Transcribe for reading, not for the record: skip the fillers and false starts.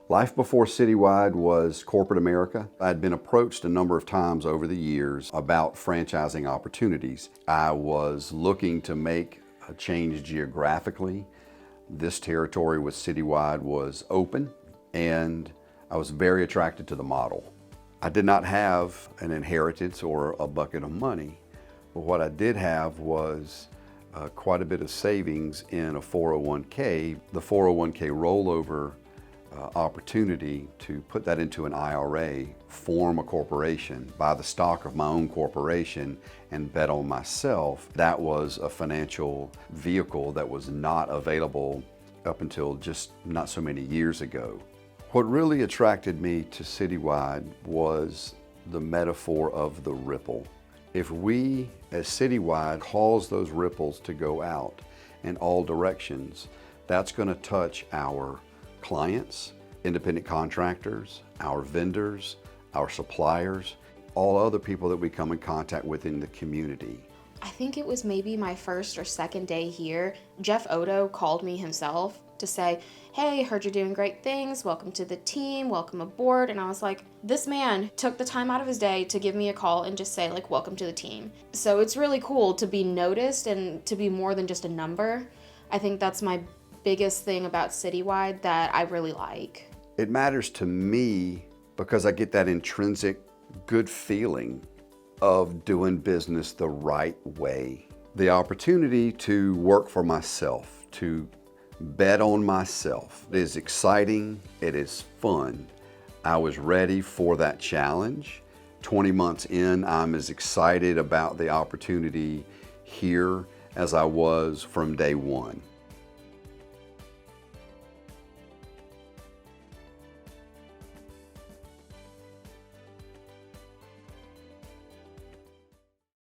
Life before Citywide was corporate America. I'd been approached a number of times over the years about franchising opportunities. I was looking to make a change geographically. This territory with Citywide was open, and I was very attracted to the model. I did not have an inheritance or a bucket of money, but what I did have was quite a bit of savings in a 401k. The 401k rollover opportunity to put that into an IRA, form a corporation, buy the stock of my own corporation, and bet on myself. That was a financial vehicle that was not available up until just not so many years ago. What really attracted me to Citywide was the metaphor of the ripple. If we, as Citywide, cause those ripples to go out in all directions, that's going to touch our clients, independent contractors, our vendors, our suppliers, all other people that we come in contact with in the community. I think it was maybe my first or second day here. Jeffodo called me himself to say, hey, heard you're doing great things, welcome to the team, welcome aboard. And I was like, this man took the time out of his day to give me a call and just say, like, welcome to the team. So it's really cool to be noticed and to be more than just a number. I think that's my biggest thing about Citywide that I really like. It matters to me because I get that intrinsic good feeling of doing business the right way. The opportunity to work for myself, to bet on myself, it is exciting, it is fun. I was ready for that challenge. 20 months in, I'm as excited about the opportunity here as I was from day one.